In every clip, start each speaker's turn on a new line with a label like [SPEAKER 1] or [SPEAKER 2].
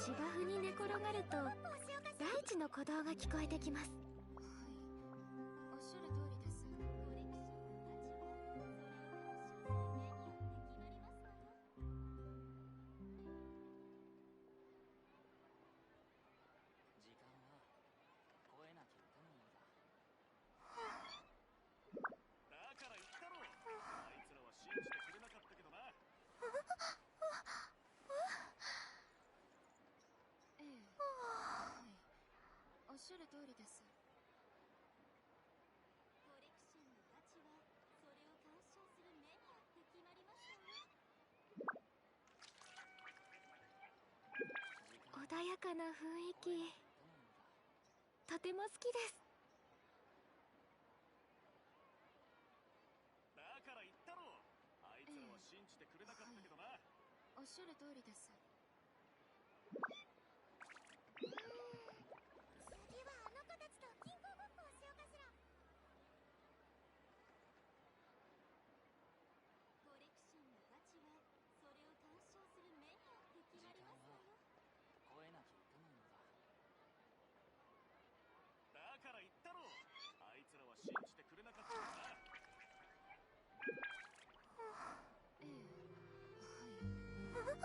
[SPEAKER 1] 芝生に寝転がると大地の鼓動が聞こえてきます。
[SPEAKER 2] おっしゃる通りです。
[SPEAKER 3] 時間は超えなきゃ歌なのだ。
[SPEAKER 4] だから言ったろ、あいつらは信じてくれなかったけどな。
[SPEAKER 2] ええ、はい、おっしゃる通りです。
[SPEAKER 1] コレクションの価値はそれを鑑賞する目によって決まりますよ。穏やかな雰囲気、とても好きです。
[SPEAKER 4] だから言ったろ、あいつらは信じてくれなかったけどな。
[SPEAKER 2] おっしゃる通りです。
[SPEAKER 1] 次はあの子たちと銀行ごっこをしようかしら。コレクションの価値はそれを鑑賞する目によって決まりますわよ。
[SPEAKER 3] 超えなきゃ歌なのだ。
[SPEAKER 4] だから言ったろ、あいつらは信じてくれなかったけどな。
[SPEAKER 2] ええ、はい、おっしゃる通りです。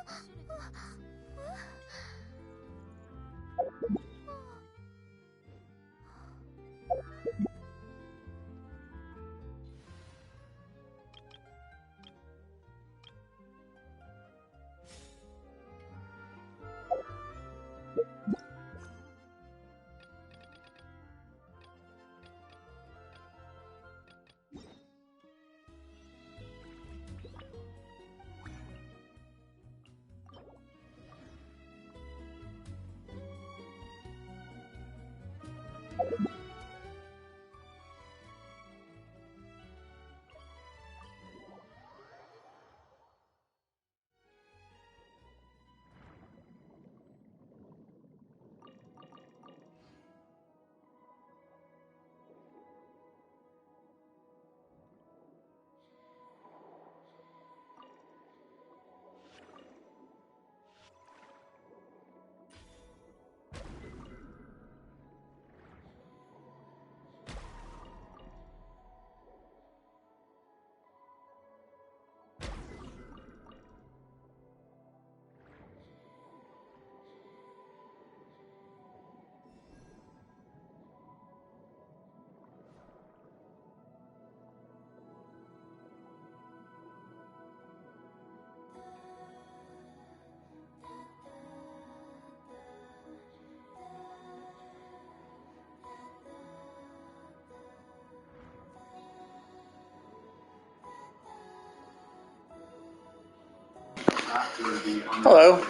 [SPEAKER 5] Hello.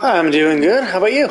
[SPEAKER 5] I'm doing good. How about you?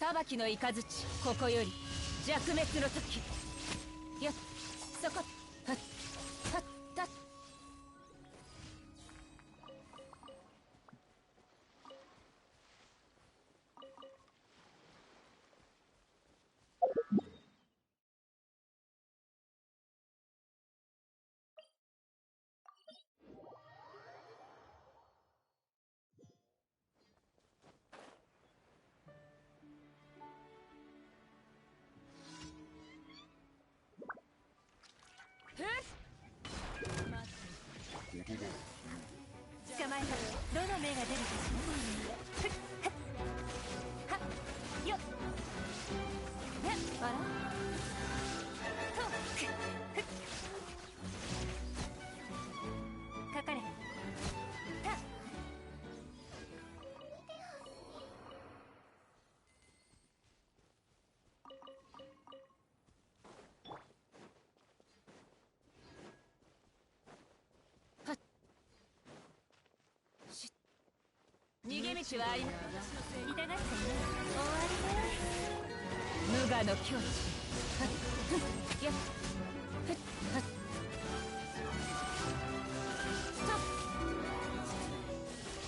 [SPEAKER 2] 裁きの雷ここより弱滅の時。よっそこはっはっはっ。捕まえた。どの目が出るかしら。はっよっあらとかかれた。逃げ道はありません。痛がってね。終わりね。無我の境地。はっよっはっと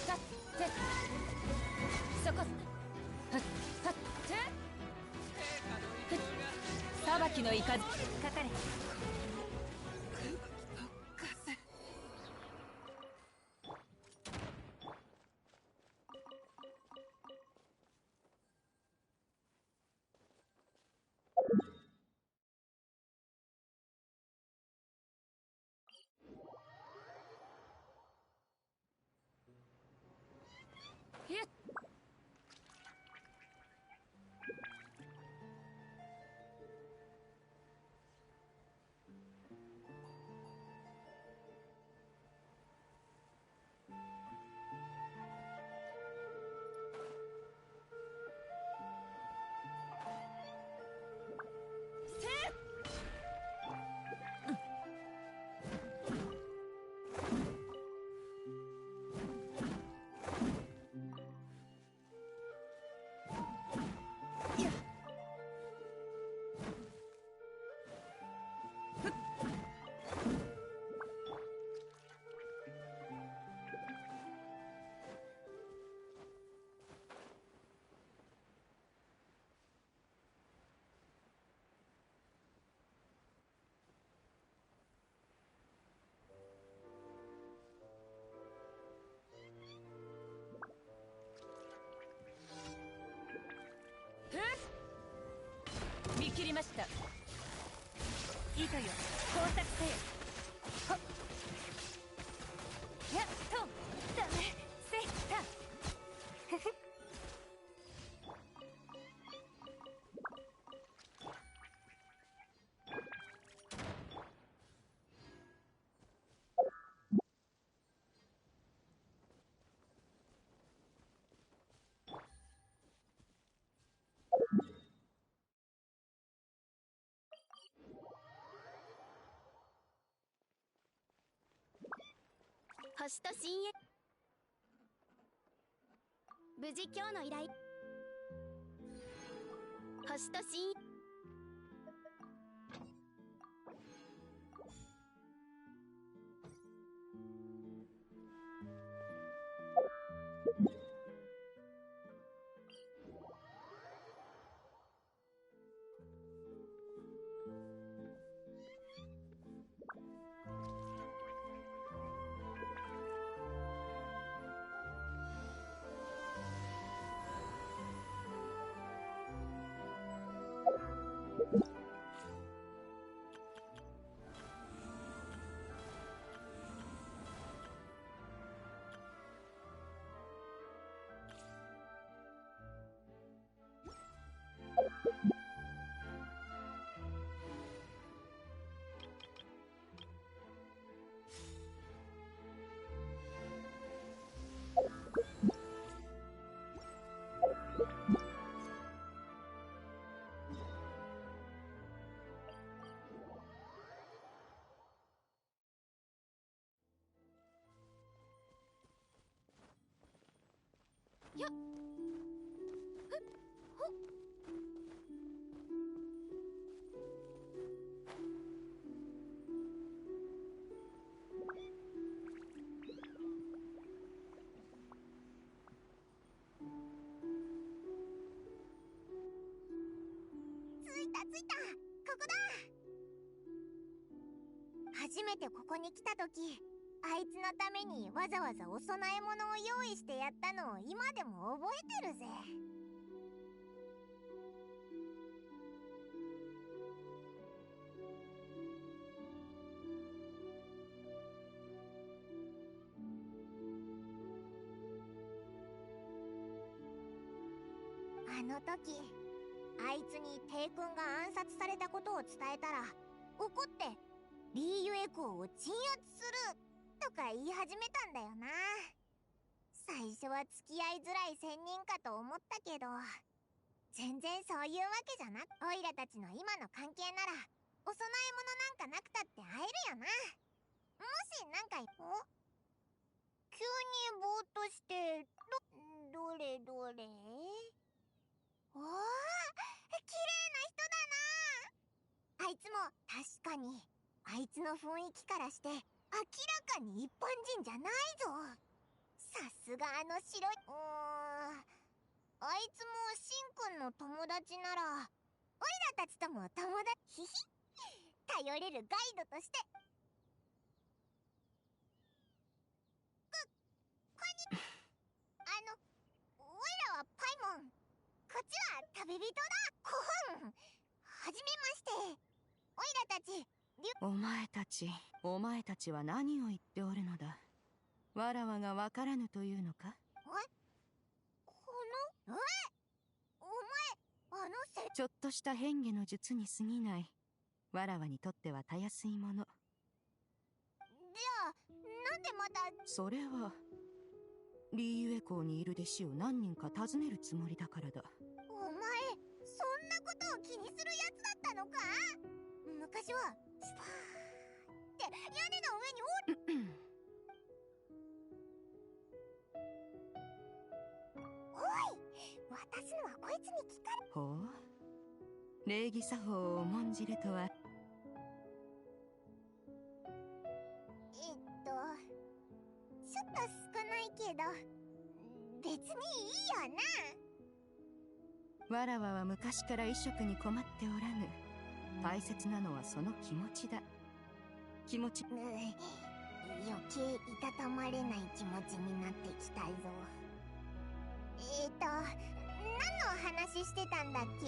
[SPEAKER 2] たってそこはっはって裁きの雷かかれ。見切りました。糸よ工作せよ。はっやっとダメせったふふ。
[SPEAKER 1] 星と深淵。無事今日の依頼。星と深淵。よっふっほっ
[SPEAKER 5] ついた。ここだ。初めてここに来た時、あいつのためにわざわざお供え物を用意してやったのを今でも覚えてるぜ。あの時、あいつに帝君が暗殺されたことを伝えたら、怒ってリーユエコーを鎮圧するとか言い始めたんだよな。最初は付き合いづらい仙人かと思ったけど、全然そういうわけじゃなく、オイラたちの今の関係ならお供え物なんかなくたって会えるよな。もしなんか急にぼーっとしてどれどれ、おー、綺麗な人だな。あいつも確かに、あいつの雰囲気からして明らかに一般人じゃないぞ。さすがあの白い。あいつもシンくんの友達なら、オイラたちとも友達。ひひ、頼れるガイドとして。オイラはパイモン。こっちは旅人だ。コホン。はじめまして。オイラたち、
[SPEAKER 2] お前たちは何を言っておるのだ。わらわがわからぬというのか。
[SPEAKER 5] お前、
[SPEAKER 2] ちょっとした変化の術に過ぎない。わらわにとってはたやすいもの。
[SPEAKER 5] じゃあ、なんでまた。
[SPEAKER 2] それはリーユエ港にいる弟子を何人か訪ねるつもりだからだ。
[SPEAKER 5] お前、そんなことを気にするやつだったのか。昔はスパーって屋根の上におい、渡すのはこいつに聞かれ。
[SPEAKER 2] ほう、礼儀作法を重んじるとは。
[SPEAKER 5] ちょっと少ないけど、別にいいよ
[SPEAKER 2] な。わらわは昔から衣食に困っておらぬ。大切なのはその気持ちだ。気持ち。
[SPEAKER 5] 余計いたたまれない気持ちになってきたぞ。何の話してたんだっけ。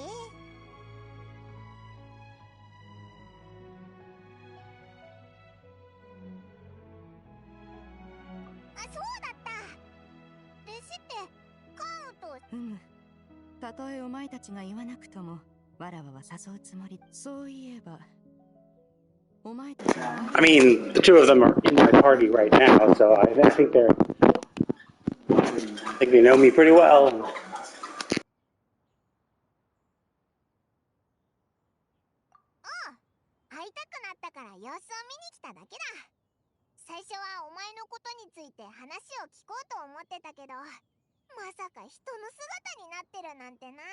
[SPEAKER 5] そうだった。弟子ってカウと。
[SPEAKER 2] たとえお前たちが言わなくとも、わらわは誘うつもり。そういえば、お前たちは。
[SPEAKER 6] I mean, the two of them are in my party right now, so I think they know me pretty well.
[SPEAKER 5] 会いたくなったから様子を見に来ただけだ。最初はお前のことについて話を聞こうと思ってたけど、まさか人の姿になってるなんてな。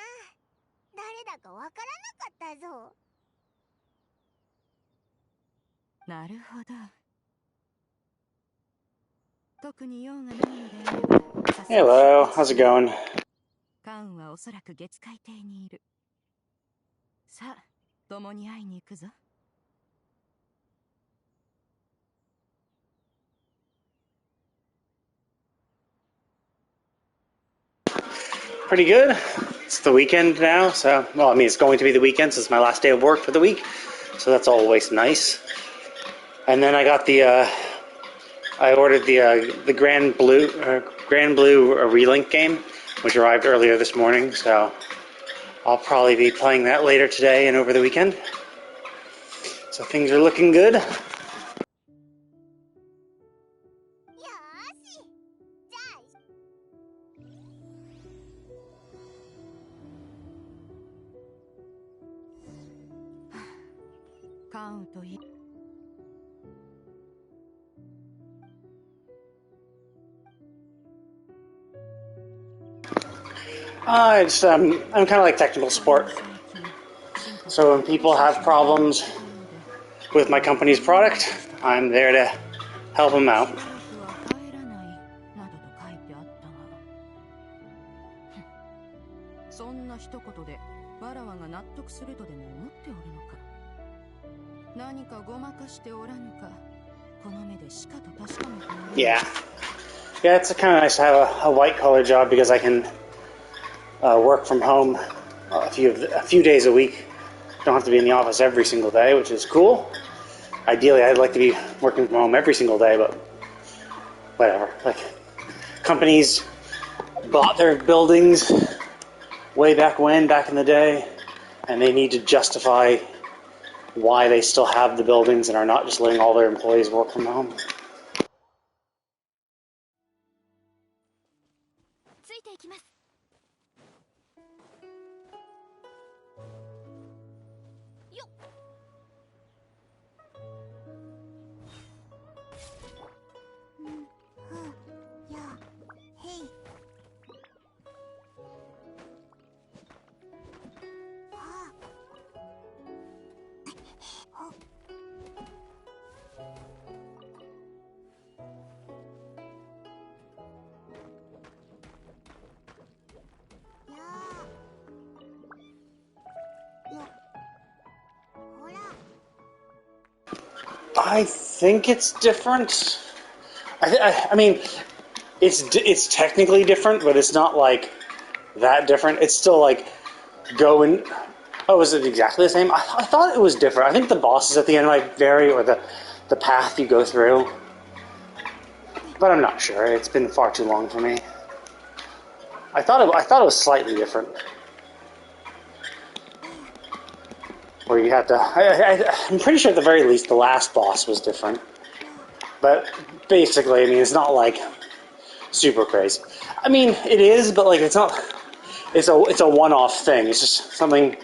[SPEAKER 5] 誰だかわからなかったぞ。
[SPEAKER 2] なるほど。特に用がないのであれば。
[SPEAKER 6] Hello, how's it going?
[SPEAKER 2] カウンはおそらく月海邸にいる。さあ、共に会いに行くぞ。
[SPEAKER 6] Pretty good. It's the weekend now, so, well, I mean, it's going to be the weekend, so it's my last day of work for the week, so that's always nice. And then I got I ordered the Grand Blue Relink game, which arrived earlier this morning, so I'll probably be playing that later today and over the weekend. So things are looking good.
[SPEAKER 2] カウンといい。
[SPEAKER 6] I'm kind of like technical support. So when people have problems with my company's product, I'm there to help them out.
[SPEAKER 2] そんな一言で
[SPEAKER 7] バラワが納得するとでも思っておるのか。何かごまかしておらぬか、この目でしかと確かめておる。
[SPEAKER 6] Yeah. Yeah, it's kind of nice to have a white-collar job because I can work from home a few days a week. Don't have to be in the office every single day, which is cool. Ideally, I'd like to be working from home every single day, but whatever. Like, companies bought their buildings way back in the day, and they need to justify why they still have the buildings and are not just letting all their employees work from home.
[SPEAKER 1] ついていきます。よっ。
[SPEAKER 5] やへい。
[SPEAKER 6] I think it's different. I mean, it's technically different, but it's not like that different. It's still like going. Oh, is it exactly the same? I thought it was different. I think the bosses at the end might vary, or the path you go through. But I'm not sure. It's been far too long for me. I thought it was slightly different. Where you have to... I'm pretty sure at the very least the last boss was different. But basically, I mean, it's not like super crazy. I mean, it is, but like it's not... It's a one-off thing. It's just something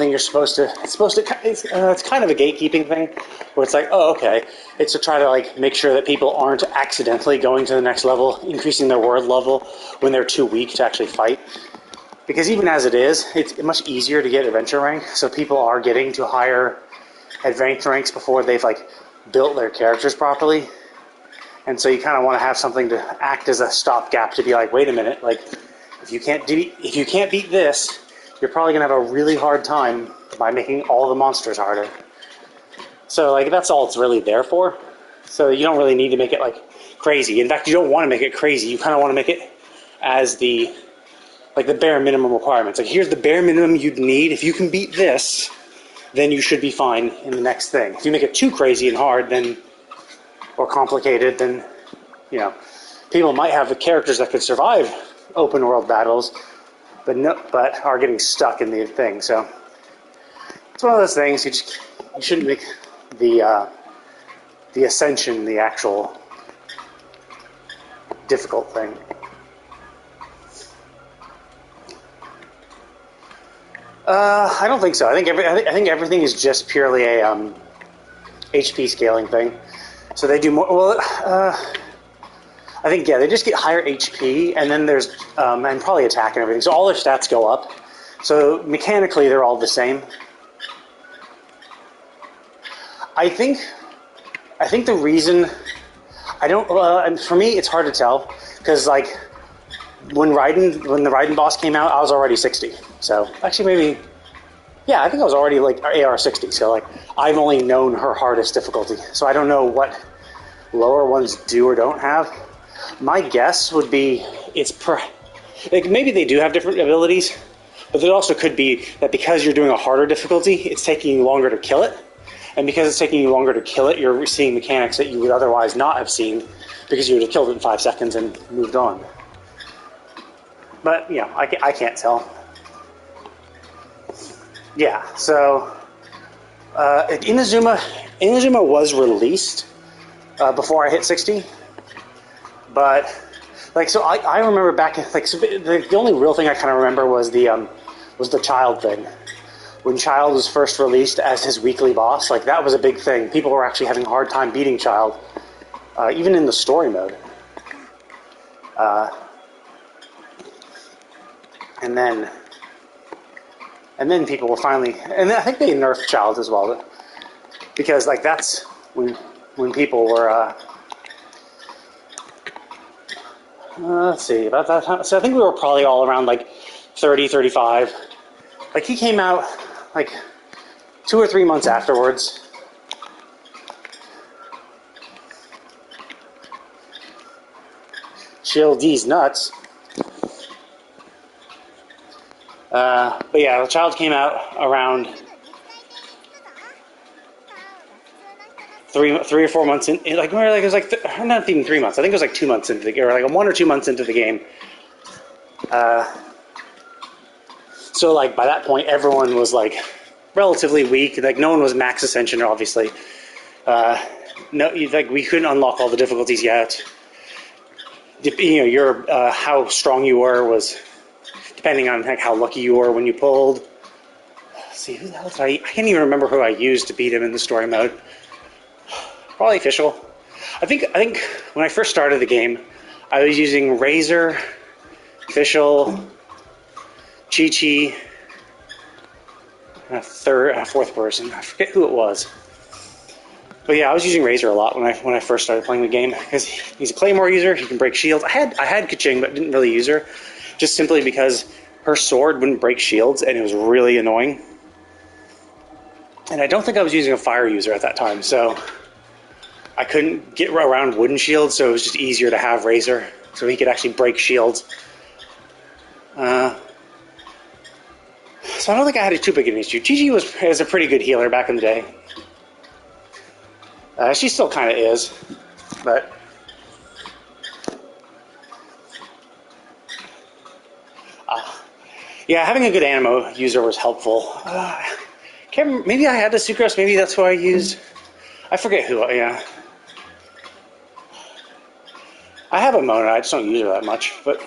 [SPEAKER 6] you're supposed to... It's kind of a gatekeeping thing, where it's like, oh, okay. It's to try to like make sure that people aren't accidentally going to the next level, increasing their word level when they're too weak to actually fight. Because even as it is, it's much easier to get adventure rank, so people are getting to higher advanced ranks before they've like built their characters properly. And so you kind of want to have something to act as a stopgap to be like, wait a minute, like if you can't beat this, you're probably gonna have a really hard time by making all the monsters harder. So like that's all it's really there for. So you don't really need to make it like crazy. In fact, you don't want to make it crazy. You kind of want to make it as the bare minimum requirements. Like, here's the bare minimum you'd need. If you can beat this, then you should be fine in the next thing. If you make it too crazy and hard, or complicated, then, you know, people might have the characters that could survive open world battles, but are getting stuck in the thing. So it's one of those things. You shouldn't make the ascension the actual difficult thing. I don't think so. I think everything is just purely a HP scaling thing. So they do more. Well, I think they just get higher HP, and then there's and probably attack and everything. So all their stats go up. So mechanically, they're all the same. I think the reason and for me it's hard to tell because like when the Raiden boss came out, I was already 60. So actually maybe, yeah, I think I was already like AR 60. So like I've only known her hardest difficulty. So I don't know what lower ones do or don't have. My guess would be like maybe they do have different abilities, but it also could be that because you're doing a harder difficulty, it's taking you longer to kill it. And because it's taking you longer to kill it, you're seeing mechanics that you would otherwise not have seen because you would have killed it in 5 seconds and moved on. But, you know, I can't tell. Yeah, so Inazuma was released before I hit 60. But, like, so I remember back, like, so the only real thing I kind of remember was the Child thing. When Child was first released as his weekly boss, like, that was a big thing. People were actually having a hard time beating Child, even in the story mode. And then people were finally, and I think they nerfed Child as well, because like that's when people were. Let's see about that time. So I think we were probably all around like 30, 35. Like, he came out, like, 2 or 3 months afterwards. Chill D's nuts. But yeah, the child came out around 3 or 4 months in. Like, it was like not even 3 months. I think it was like 2 months into the game, or like 1 or 2 months into the game. So like by that point, everyone was like relatively weak. Like no one was max ascension, obviously. No, like we couldn't unlock all the difficulties yet. You know, your how strong you were was depending on like how lucky you were when you pulled. Let's see, who the hell did I can't even remember who I used to beat him in the story mode. Probably Official. I think when I first started the game, I was using Razor, Official, Chi-Chi, and a fourth person. I forget who it was. But yeah, I was using Razor a lot when I first started playing the game because he's a Claymore user. He can break shields. I had Kaching, but didn't really use her, just simply because her sword wouldn't break shields, and it was really annoying. And I don't think I was using a fire user at that time, so I couldn't get around wooden shields. So it was just easier to have Razor, so he could actually break shields. So I don't think I had too big an issue. Gigi was a pretty good healer back in the day. She still kind of is, but yeah, having a good animo user was helpful. Can't remember, maybe I had the Sucrose. Maybe that's who I used. I forget who. Yeah, I have a Mona. I just don't use her that much. But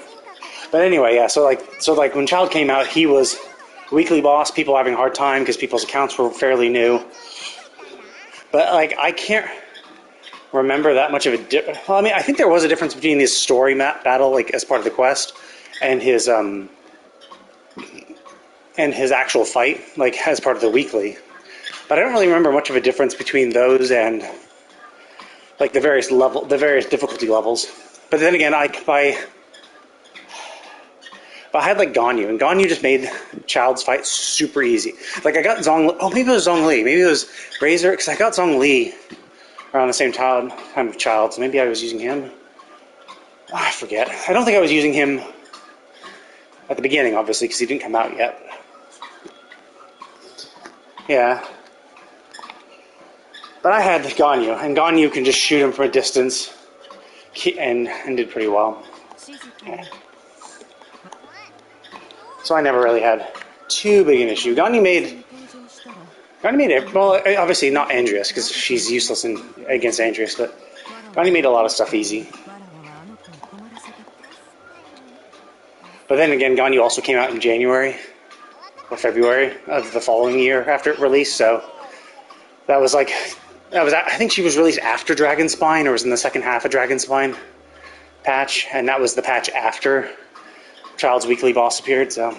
[SPEAKER 6] anyway, yeah. So like when Child came out, he was weekly boss. People having a hard time because people's accounts were fairly new. But like I can't remember that much of a difference. Well, I mean, I think there was a difference between his story map battle, like as part of the quest, and his actual fight, like as part of the weekly. But I don't really remember much of a difference between those and like the various difficulty levels. But then again, I had like Ganyu, and Ganyu just made Child's fight super easy. Like I got Zhong. Oh, maybe it was Zhongli. Maybe it was Razor, because I got Zhongli around the same time of Child, so maybe I was using him. Oh, I forget. I don't think I was using him at the beginning, obviously, because he didn't come out yet. Yeah. But I had Ganyu, and Ganyu can just shoot him from a distance, and did pretty well. Yeah. So I never really had too big an issue. Ganyu made it, well, obviously not Andreas, because she's useless against Andreas, but Ganyu made a lot of stuff easy. But then again, Ganyu also came out in January or February of the following year after it released, so I think she was released after Dragon Spine, or was in the second half of Dragon Spine patch, and that was the patch after Child's weekly boss appeared, so.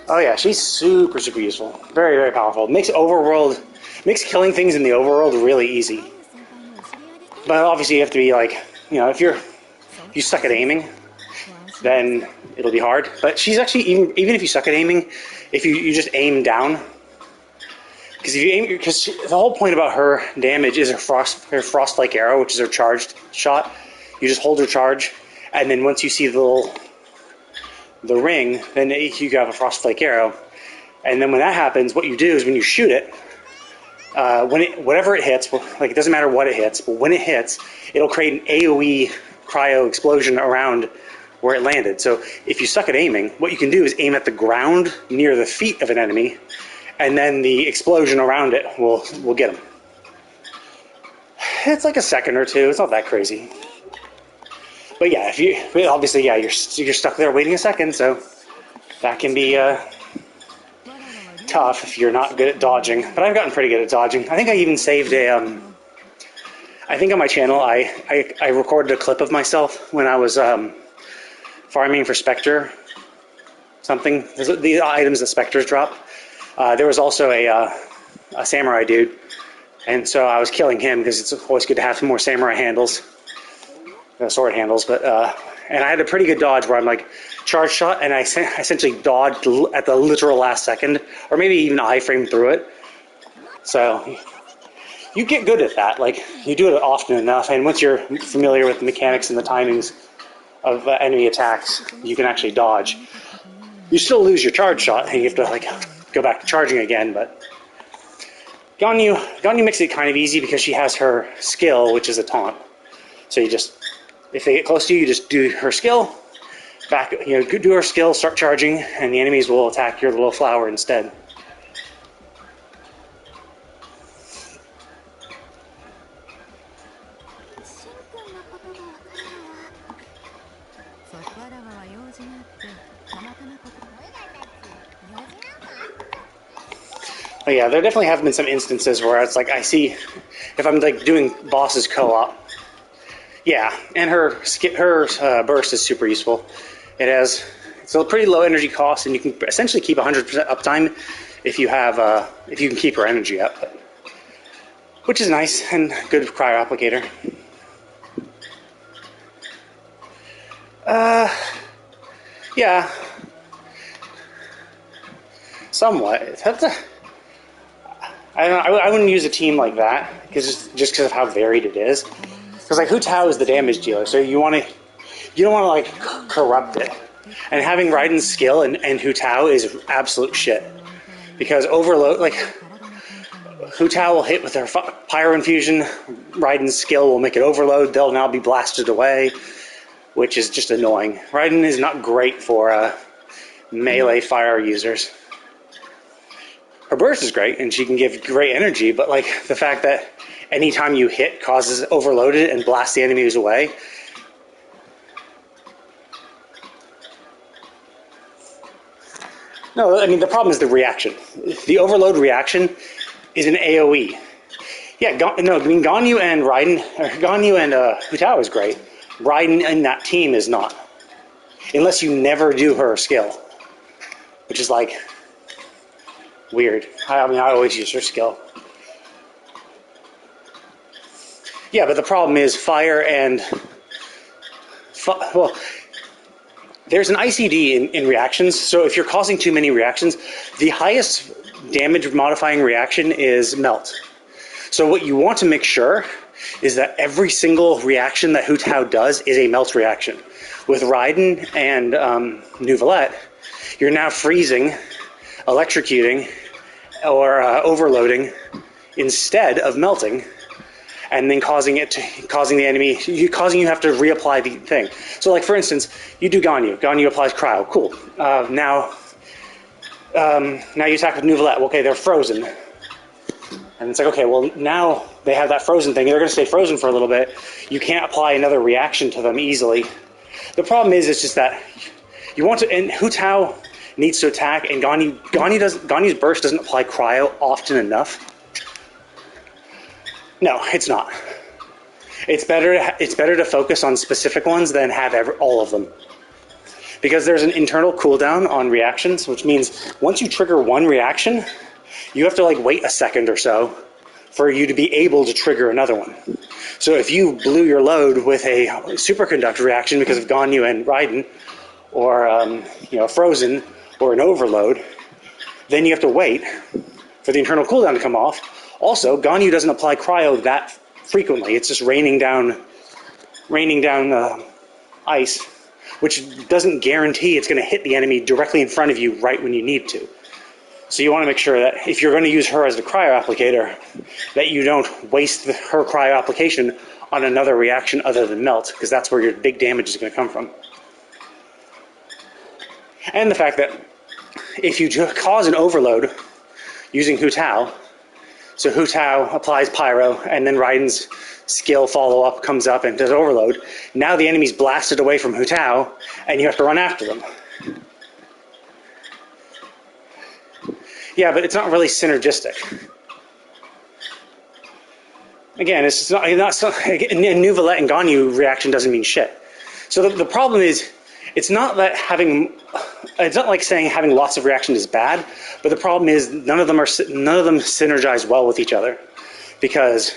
[SPEAKER 6] Oh yeah, she's super, super useful. Very, very powerful. Makes killing things in the overworld really easy. But obviously you have to be like, you know, if you suck at aiming, then it'll be hard. But she's actually, even if you suck at aiming, if you just aim down, because the whole point about her damage is her frost-like arrow, which is her charged shot. You just hold her charge, and then once you see the ring, then you have a frost-like arrow. And then when that happens, what you do is when you shoot it, whatever it hits, like it doesn't matter what it hits, but when it hits, it'll create an AoE cryo explosion around where it landed. So if you suck at aiming, what you can do is aim at the ground near the feet of an enemy, and then the explosion around it will get them. It's like a second or two. It's not that crazy. But yeah, you're stuck there waiting a second, so that can be tough if you're not good at dodging. But I've gotten pretty good at dodging. I think I even saved I think on my channel I recorded a clip of myself when I was farming for Spectre. Something. The items that Spectres drop. There was also a samurai dude, and so I was killing him because it's always good to have some more samurai handles. Sword handles, but and I had a pretty good dodge where I'm like charge shot, and I essentially dodged at the literal last second, or maybe even iframe through it. So you get good at that. Like, you do it often enough, and once you're familiar with the mechanics and the timings of enemy attacks, you can actually dodge. You still lose your charge shot, and you have to like go back to charging again, but Ganyu makes it kind of easy because she has her skill, which is a taunt. So you just, if they get close to you, you just do her skill, do her skill, start charging, and the enemies will attack your little flower instead. Oh yeah, there definitely have been some instances where it's like I see if I'm like doing bosses co-op. Yeah, and her burst is super useful. It's a pretty low energy cost, and you can essentially keep 100% uptime if you can keep her energy up, which is nice and good cryo applicator. Yeah, somewhat. I wouldn't use a team like that just because of how varied it is. Because like Hu Tao is the damage dealer, so you don't want to like corrupt it. And having Raiden's skill and Hu Tao is absolute shit. Because overload, like Hu Tao will hit with her pyro infusion, Raiden's skill will make it overload. They'll now be blasted away, which is just annoying. Raiden is not great for melee fire users. Her burst is great, and she can give great energy, but like the fact that anytime you hit causes overloaded and blasts the enemies away. No, I mean the problem is the reaction. The overload reaction is an AoE. Yeah, Ganyu and Raiden, or Ganyu and Hu Tao is great. Raiden in that team is not, unless you never do her skill, which is like weird. I always use her skill. Yeah, but the problem is fire and... well, there's an ICD in reactions, so if you're causing too many reactions, the highest damage modifying reaction is melt. So what you want to make sure is that every single reaction that Hu Tao does is a melt reaction. With Raiden and Neuvillette, you're now freezing, electrocuting, or overloading instead of melting, and then causing the enemy, causing you have to reapply the thing. So like for instance, you do Ganyu. Ganyu applies cryo. Cool. Now you attack with Neuvillette. Okay, they're frozen. And it's like, okay, well now they have that frozen thing. They're going to stay frozen for a little bit. You can't apply another reaction to them easily. The problem is, it's just that you want to, and Hu Tao needs to attack, and Ganyu's burst doesn't apply cryo often enough. No, it's not. It's better to focus on specific ones than have all of them. Because there's an internal cooldown on reactions, which means once you trigger one reaction, you have to like wait a second or so for you to be able to trigger another one. So if you blew your load with a superconductor reaction because of Ganyu and Raiden, or frozen, or an overload, then you have to wait for the internal cooldown to come off. Also, Ganyu doesn't apply cryo that frequently. It's just raining down ice, which doesn't guarantee it's going to hit the enemy directly in front of you right when you need to. So you want to make sure that if you're going to use her as a cryo applicator, that you don't waste her cryo application on another reaction other than melt, because that's where your big damage is going to come from. And the fact that if you cause an overload using Hu Tao, so Hu Tao applies pyro, and then Raiden's skill follow-up comes up and does overload, now the enemy's blasted away from Hu Tao, and you have to run after them. Yeah, but it's not really synergistic. Again, it's not Neuvillette and Ganyu reaction doesn't mean shit. So the problem is, it's not like saying having lots of reactions is bad, but the problem is none of them synergize well with each other, because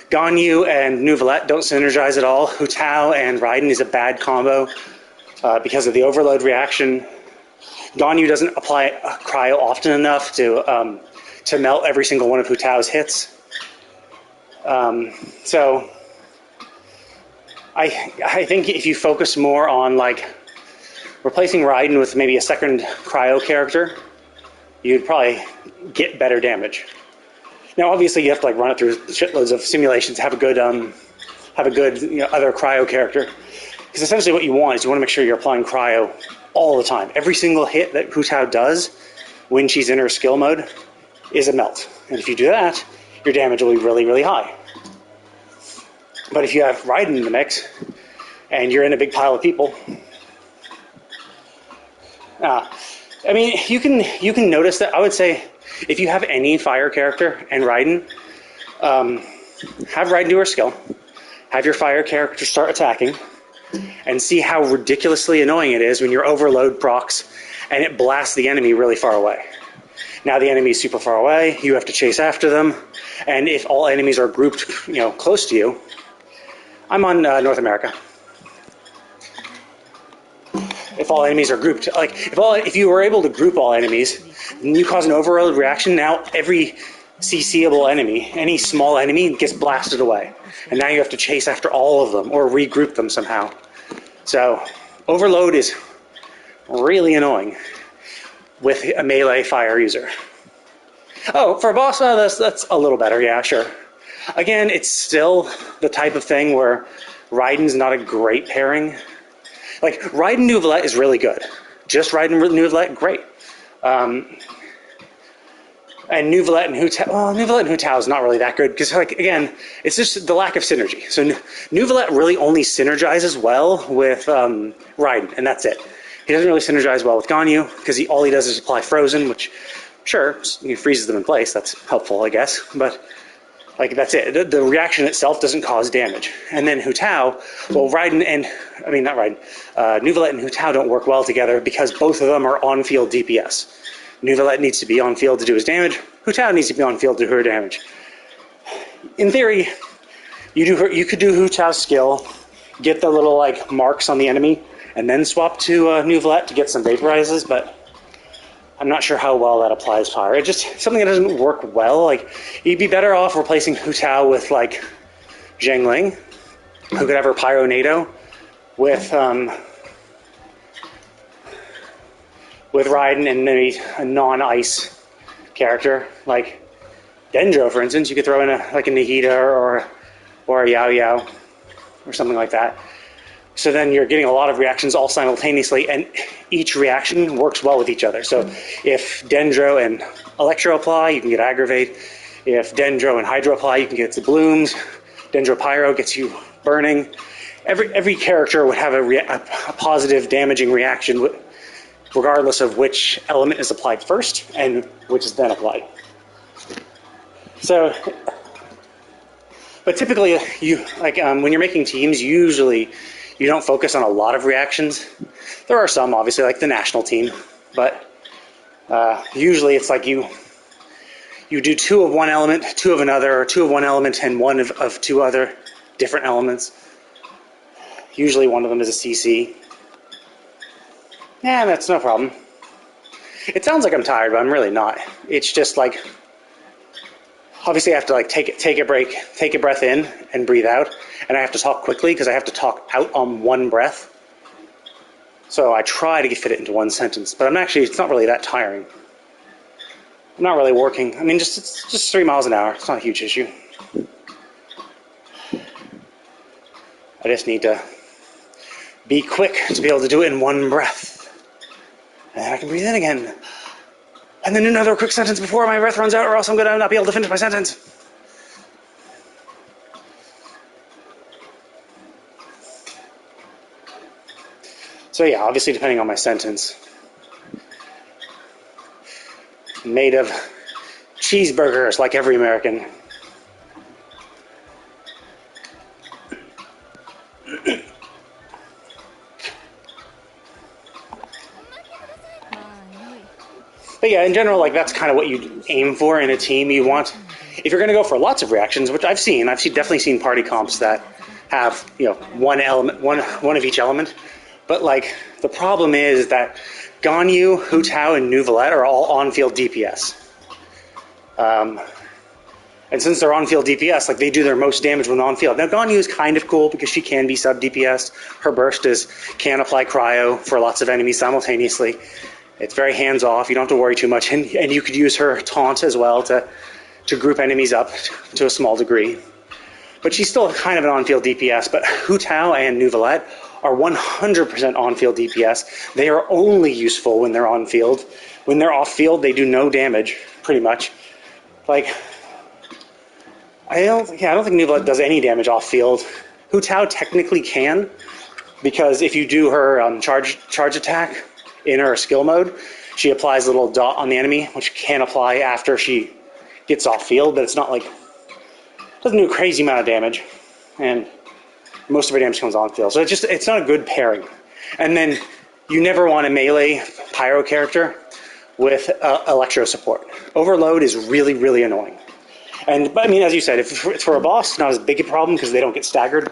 [SPEAKER 6] Ganyu and Neuvillette don't synergize at all. Hu Tao and Raiden is a bad combo because of the overload reaction. Ganyu doesn't apply cryo often enough to melt every single one of Hu Tao's hits. So I think if you focus more on like replacing Raiden with maybe a second cryo character, you'd probably get better damage. Now, obviously, you have to like run it through shitloads of simulations, have a good other cryo character. Because essentially, what you want is you want to make sure you're applying cryo all the time. Every single hit that Hu Tao does when she's in her skill mode is a melt, and if you do that, your damage will be really, really high. But if you have Raiden in the mix and you're in a big pile of people, I mean, you can notice that. I would say if you have any fire character and Raiden, have Raiden do her skill, have your fire character start attacking, and see how ridiculously annoying it is when your overload procs and it blasts the enemy really far away. Now the enemy is super far away, you have to chase after them, and if all enemies are grouped, close to you, I'm on North America. If all enemies are grouped, like if you were able to group all enemies, and you cause an overload reaction, now every CCable enemy, any small enemy, gets blasted away. And now you have to chase after all of them or regroup them somehow. So overload is really annoying with a melee fire user. Oh, for a boss, that's a little better, yeah, sure. Again, it's still the type of thing where Raiden's not a great pairing. Like, Raiden Neuvillette is really good. Just Raiden Neuvillette, great. And Neuvillette and Hu Tao, Neuvillette and Hu Tao is not really that good because, like, again, it's just the lack of synergy. So Neuvillette really only synergizes well with Raiden, and that's it. He doesn't really synergize well with Ganyu because all he does is apply Frozen, which, sure, he freezes them in place. That's helpful, I guess. But, like, that's it. The reaction itself doesn't cause damage. And then Hu Tao, well, Neuvillette and Hu Tao don't work well together because both of them are on-field DPS. Neuvillette needs to be on field to do his damage. Hu Tao needs to be on field to do her damage. In theory, you could do Hu Tao's skill, get the little like marks on the enemy, and then swap to Neuvillette to get some vaporizes, but I'm not sure how well that applies fire. It's just something that doesn't work well. Like, you'd be better off replacing Hu Tao with like Zhengling, who could have her Pyro NATO, with Raiden and maybe a non-ice character like Dendro, for instance. You could throw in a Nahida or a Yao Yao or something like that. So then you're getting a lot of reactions all simultaneously, and each reaction works well with each other. So if Dendro and Electro apply, you can get Aggravate. If Dendro and Hydro apply, you can get the Blooms. Dendro Pyro gets you Burning. Every character would have a positive damaging reaction regardless of which element is applied first and which is then applied. So, but typically, when you're making teams, usually you don't focus on a lot of reactions. There are some, obviously, like the national team, but usually it's like you do two of one element, two of another, or two of one element and one of two other different elements. Usually one of them is a CC. Yeah, that's no problem. It sounds like I'm tired, but I'm really not. It's just like, obviously I have to like take a break, take a breath in and breathe out, and I have to talk quickly because I have to talk out on one breath. So I try to fit it into one sentence, but it's not really that tiring. I'm not really working. I mean, it's just 3 miles an hour. It's not a huge issue. I just need to be quick to be able to do it in one breath. And then I can breathe in again. And then another quick sentence before my breath runs out, or else I'm going to not be able to finish my sentence. So yeah, obviously depending on my sentence. Made of cheeseburgers like every American. But yeah, in general, like that's kind of what you aim for in a team. You want if you're going to go for lots of reactions, which I've definitely seen party comps that have, one element, one of each element. But like the problem is that Ganyu, Hu Tao, and Nuvolette are all on-field DPS. And since they're on-field DPS, like they do their most damage when on-field. Now Ganyu is kind of cool because she can be sub-DPS. Her burst can apply cryo for lots of enemies simultaneously. It's very hands-off. You don't have to worry too much. And you could use her taunt as well to group enemies up to a small degree. But she's still kind of an on-field DPS. But Hu Tao and Nuvolette are 100% on-field DPS. They are only useful when they're on-field. When they're off-field, they do no damage, pretty much. Like, I don't think Nuvolette does any damage off-field. Hu Tao technically can, because if you do her charge attack in her skill mode, she applies a little dot on the enemy, which can apply after she gets off-field, but it's not like, doesn't do a crazy amount of damage, and most of her damage comes on-field. So it's not a good pairing. And then you never want a melee pyro character with electro support. Overload is really, really annoying. But I mean, as you said, if it's for a boss, not as big a problem because they don't get staggered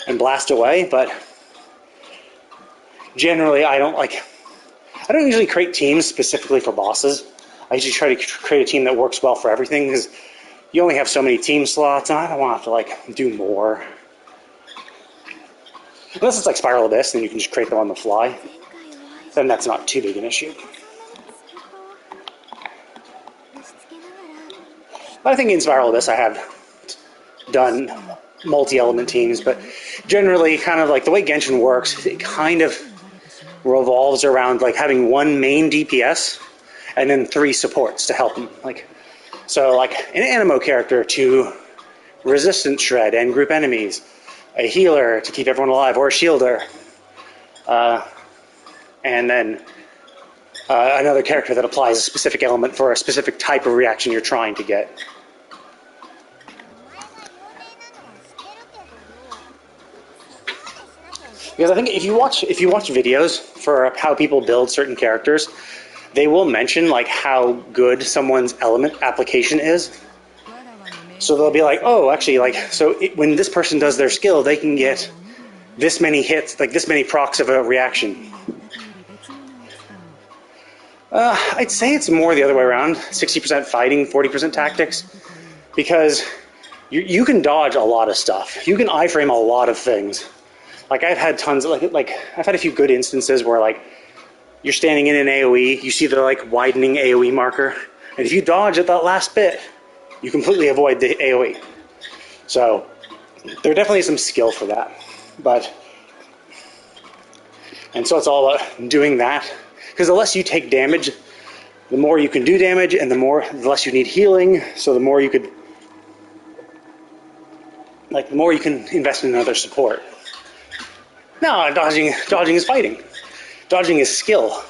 [SPEAKER 6] and blast away. But generally, I don't usually create teams specifically for bosses. I usually try to create a team that works well for everything because you only have so many team slots, and I don't want to have to do more. Unless it's like Spiral Abyss, then you can just create them on the fly. Then that's not too big an issue. I think in Spiral Abyss I have done multi-element teams, but generally kind of like the way Genshin works, it kind of revolves around like having one main DPS and then 3 supports to help them. So like an Animo character to resistance shred and group enemies, a healer to keep everyone alive, or a shielder, and then another character that applies a specific element for a specific type of reaction you're trying to get. Because I think if you watch videos for how people build certain characters, they will mention like how good someone's element application is. So they'll be like, oh, actually, when this person does their skill, they can get this many hits, like this many procs of a reaction. I'd say it's more the other way around, 60% fighting, 40% tactics, because you can dodge a lot of stuff. You can iframe a lot of things. Like I've had tons of I've had a few good instances where like you're standing in an AoE, you see the like widening AoE marker, and if you dodge at that last bit, you completely avoid the AoE. So there definitely is some skill for that, and so it's all about doing that. Because the less you take damage, the more you can do damage, and the less you need healing. So the more you can invest in another support. No, dodging is fighting. Dodging is skill.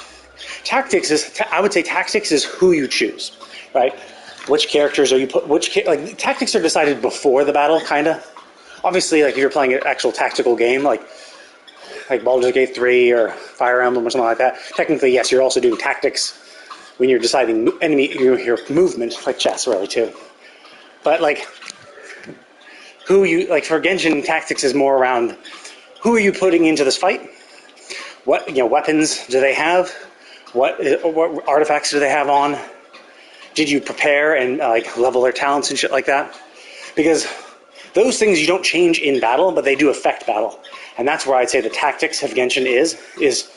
[SPEAKER 6] Tactics is who you choose, right? Which characters are you tactics are decided before the battle, kinda. Obviously, like if you're playing an actual tactical game, like Baldur's Gate 3 or Fire Emblem or something like that, technically, yes, you're also doing tactics when you're deciding your movement, like chess, really, too. But, for Genshin, tactics is more around who are you putting into this fight? What weapons do they have? What artifacts do they have on? Did you prepare and level their talents and shit like that? Because those things you don't change in battle, but they do affect battle. And that's where I'd say the tactics of Genshin is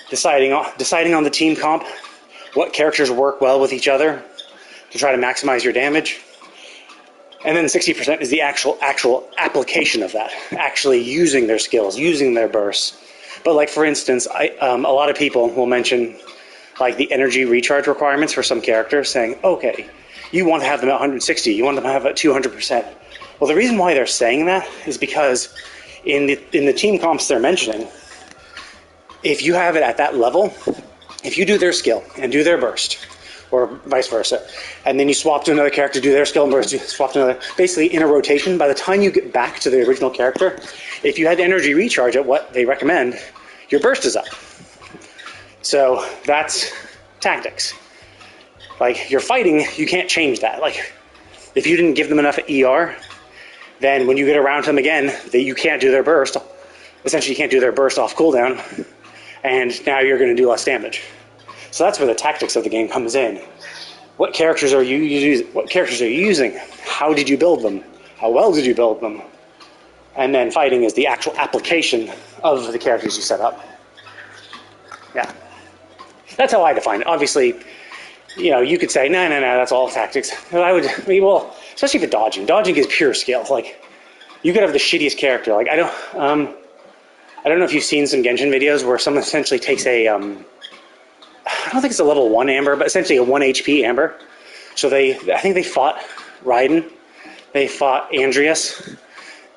[SPEAKER 6] deciding on the team comp, what characters work well with each other to try to maximize your damage. And then 60% is the actual application of that, actually using their skills, using their bursts. But for instance, a lot of people will mention the energy recharge requirements for some characters, saying, okay, you want to have them at 160, you want them to have at 200%. Well, the reason why they're saying that is because in the team comps they're mentioning, if you have it at that level, if you do their skill and do their burst, or vice versa, and then you swap to another character, do their skill and burst, swap to another, basically in a rotation, by the time you get back to the original character, if you had energy recharge at what they recommend, your burst is up. So that's tactics. You're fighting, you can't change that. If you didn't give them enough ER, then when you get around to them again, you can't do their burst. Essentially, you can't do their burst off cooldown, and now you're going to do less damage. So that's where the tactics of the game comes in. What characters are you using? How did you build them? How well did you build them? And then fighting is the actual application of the characters you set up. Yeah. That's how I define it. Obviously, you could say, no, that's all tactics. Well, especially for dodging. Dodging is pure skill. Like, you could have the shittiest character. Like, I don't know if you've seen some Genshin videos where someone essentially takes a, I don't think it's a level 1 Amber, but essentially a 1 HP Amber. So I think they fought Raiden. They fought Andreas.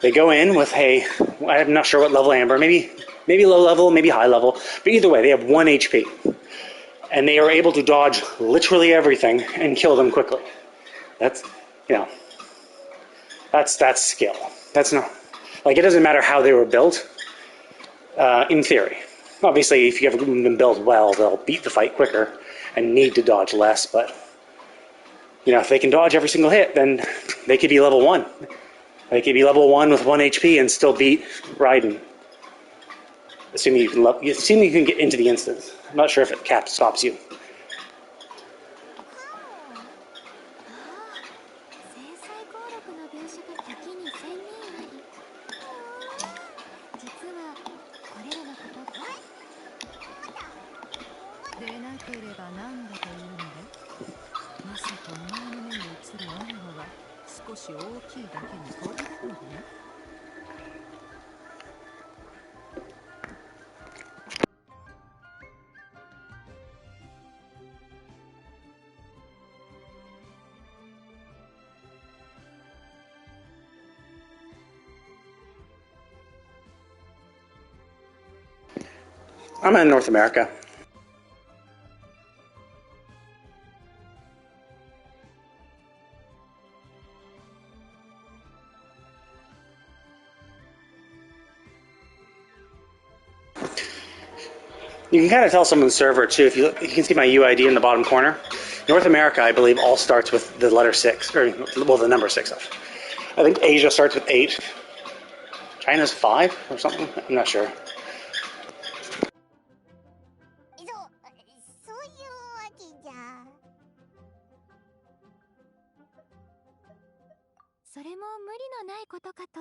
[SPEAKER 6] They go in with I'm not sure what level Amber, maybe low level, maybe high level, but either way, they have 1 HP. And they are able to dodge literally everything and kill them quickly. That's skill. That's not, like, it doesn't matter how they were built, in theory. Obviously, if you have them built well, they'll beat the fight quicker and need to dodge less, but, if they can dodge every single hit, then they could be level 1. They could be level 1 with 1 HP and still beat Raiden. Assuming you can get into the instance. I'm not sure if it stops you.
[SPEAKER 7] 少し大きいだけにこれだったのかな。
[SPEAKER 6] I'm in North America. You can kind of tell someone's server too. If you can see my UID in the bottom corner. North America, I believe, all starts with the letter 6, or well, the number 6. I think Asia starts with 8. China's 5 or something. I'm not sure.
[SPEAKER 5] そういうわけじゃ。
[SPEAKER 1] それも無理のないことかと。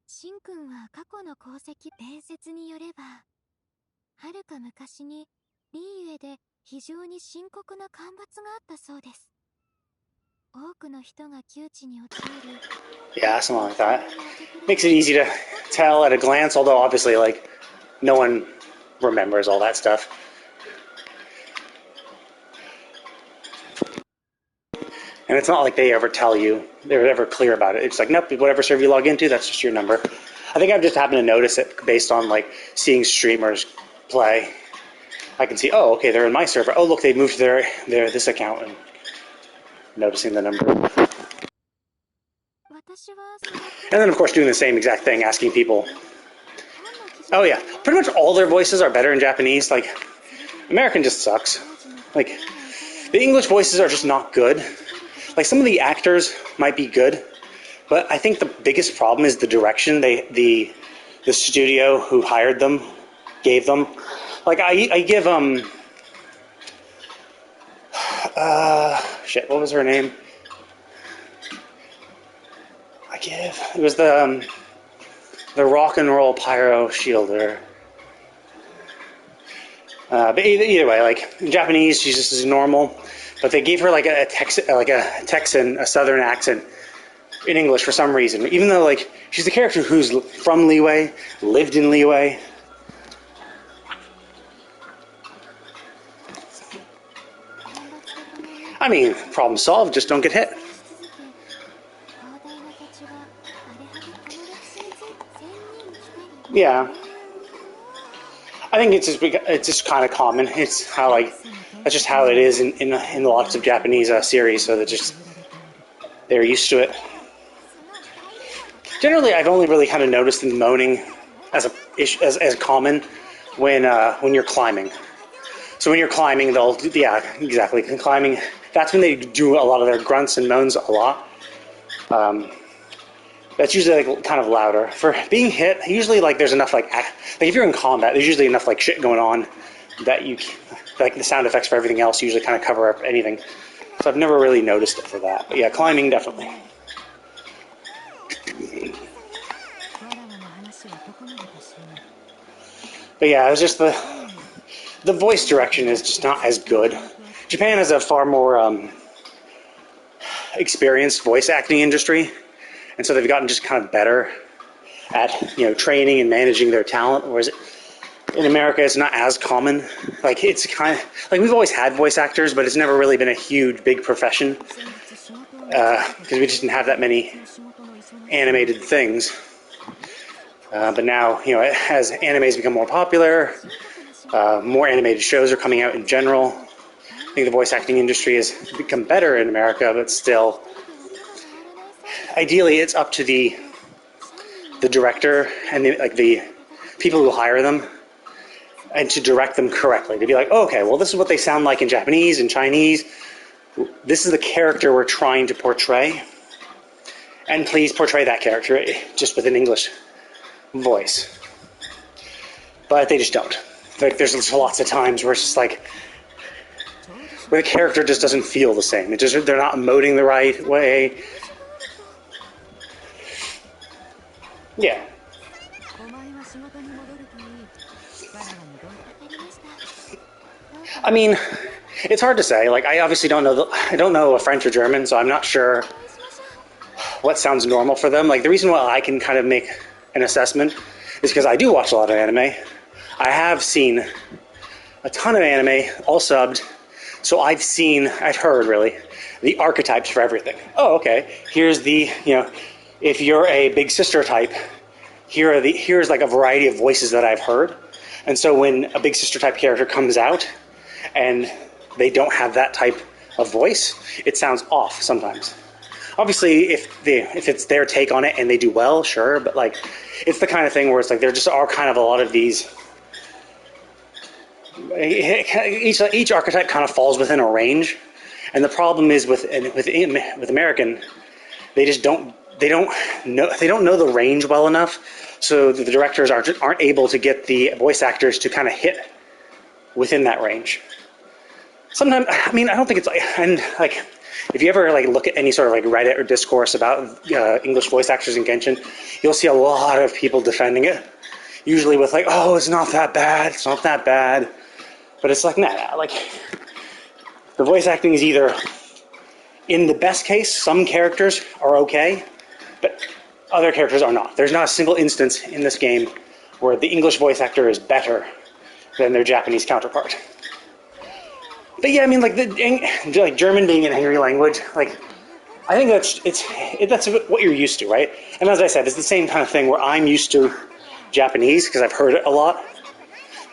[SPEAKER 1] シンくんは過去の功績、伝説によれば、はるか昔にリーユエで非常に深刻な干ばつがあったそうです。多くの人が窮地に陥る。
[SPEAKER 6] Yeah, something like that. Makes it easy to tell at a glance, although obviously, like, no one remembers all that stuff. And it's not like they ever tell you, they're ever clear about it. It's like, nope, whatever server you log into, that's just your number. I think I've just happened to notice it based on, like, seeing streamers play. I can see, oh, okay, they're in my server. Oh, look, they moved to this account, and noticing the number. And then, of course, doing the same exact thing, asking people. Oh, yeah, pretty much all their voices are better in Japanese. Like, American just sucks. Like, the English voices are just not good. Like, some of the actors might be good, but I think the biggest problem is the direction the studio who hired them gave them. Like, I give shit, what was her name? It was the rock and roll pyro shielder. But either way, like, in Japanese, she's just as normal. But they gave her like a Texan, a Southern accent in English for some reason. Even though, like, she's a character who's from Liyue, lived in Liyue. I mean, problem solved. Just don't get hit. Yeah. I think it's just kind of common. It's how, like, that's just how it is in lots of Japanese series. So they're used to it. Generally, I've only really kind of noticed the moaning as common when you're climbing. So when you're climbing, exactly. Climbing, That's when they do a lot of their grunts and moans a lot. That's usually like kind of louder. For being hit, usually like there's enough like if you're in combat, there's usually enough like shit going on that you like the sound effects for everything else usually kind of cover up anything. So I've never really noticed it for that. But yeah, climbing definitely. But yeah, it was just the voice direction is just not as good. Japan has a far more experienced voice acting industry, and so they've gotten just kind of better at training and managing their talent. Whereas in America, it's not as common. Like it's kind of like we've always had voice actors, but it's never really been a huge, big profession because we just didn't have that many animated things. But now, as animes become more popular, more animated shows are coming out in general. I think the voice acting industry has become better in America, but still, ideally, it's up to the director and the people who hire them, and to direct them correctly. To be like, oh, okay, well, this is what they sound like in Japanese and Chinese. This is the character we're trying to portray, and please portray that character just with an English voice. But they just don't. Like, there's lots of times where it's just like where the character just doesn't feel the same. They're not emoting the right way. Yeah. I mean, it's hard to say. Like, I obviously don't know French or German, so I'm not sure what sounds normal for them. Like, the reason why I can kind of make an assessment is because I do watch a lot of anime. I have seen a ton of anime, all subbed, so I've heard really, the archetypes for everything. Oh, okay, here's the, if you're a big sister type, here's like a variety of voices that I've heard. And so when a big sister type character comes out and they don't have that type of voice, it sounds off sometimes. Obviously, if it's their take on it and they do well, sure, but like it's the kind of thing where it's like there just are kind of a lot of these. Each archetype kind of falls within a range, and the problem is with American, they just don't know the range well enough, so the directors aren't able to get the voice actors to kind of hit within that range. Sometimes, I mean, I don't think it's like, and like, if you ever like look at any sort of like Reddit or discourse about English voice actors in Genshin, you'll see a lot of people defending it. Usually with like, oh, it's not that bad, it's not that bad. But it's like, nah, like, the voice acting is either, in the best case, some characters are okay, but other characters are not. There's not a single instance in this game where the English voice actor is better than their Japanese counterpart. But yeah, I mean, like German being an angry language, like, I think that's what you're used to, right? And as I said, it's the same kind of thing where I'm used to Japanese because I've heard it a lot,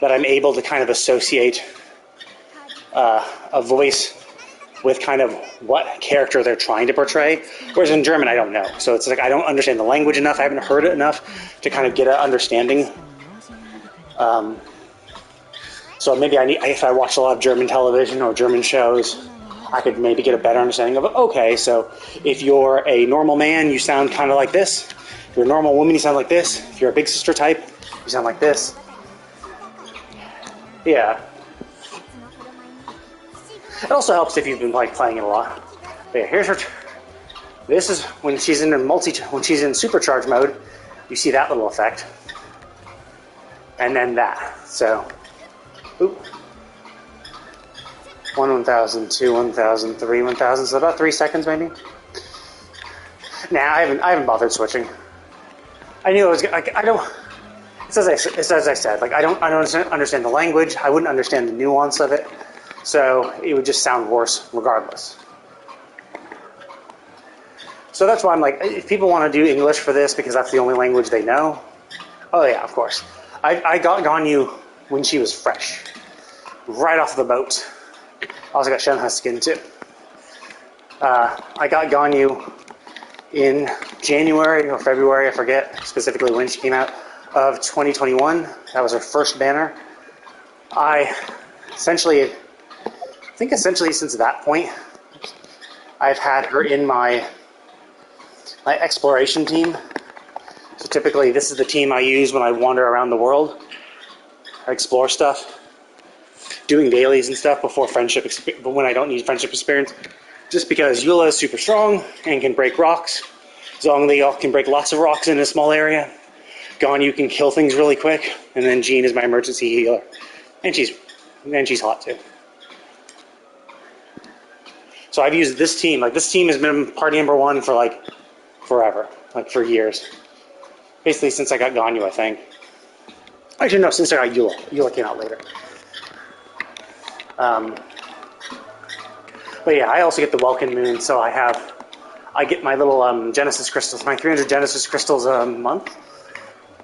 [SPEAKER 6] that I'm able to kind of associate a voice with kind of what character they're trying to portray. Whereas in German, I don't know. So it's like I don't understand the language enough. I haven't heard it enough to kind of get an understanding. So maybe if I watch a lot of German television or German shows, I could maybe get a better understanding of it. Okay, so if you're a normal man, you sound kind of like this. If you're a normal woman, you sound like this. If you're a big sister type, you sound like this. Yeah. It also helps if you've been like playing it a lot. But yeah, here's her. This is when she's in when she's in supercharge mode. You see that little effect, and then that. So, oop. 1,000, 2, 1,000, 3, 1,000. So about 3 seconds maybe. Nah, I haven't bothered switching. I knew it was. I don't. It's as I said, like I don't understand the language. I wouldn't understand the nuance of it, so it would just sound worse regardless. So that's why I'm like, if people want to do English for this because that's the only language they know, oh yeah, of course. I got Ganyu when she was fresh, right off the boat. I also got Shenhe's skin too. I got Ganyu in January or February, I forget specifically when she came out, of 2021. That was her first banner. I think essentially since that point, I've had her in my exploration team. So typically this is the team I use when I wander around the world. I explore stuff, doing dailies and stuff before but when I don't need friendship experience. Just because Eula is super strong and can break rocks. Zhongli can break lots of rocks in a small area. Ganyu can kill things really quick, and then Jean is my emergency healer. And she's hot too. So I've used this team. Like, this team has been party number one for like forever, like for years. Basically since I got Ganyu, I think. Actually, no, since I got Eula. Eula came out later. But yeah, I also get the Welkin Moon, so I get my little Genesis crystals, my 300 Genesis crystals a month.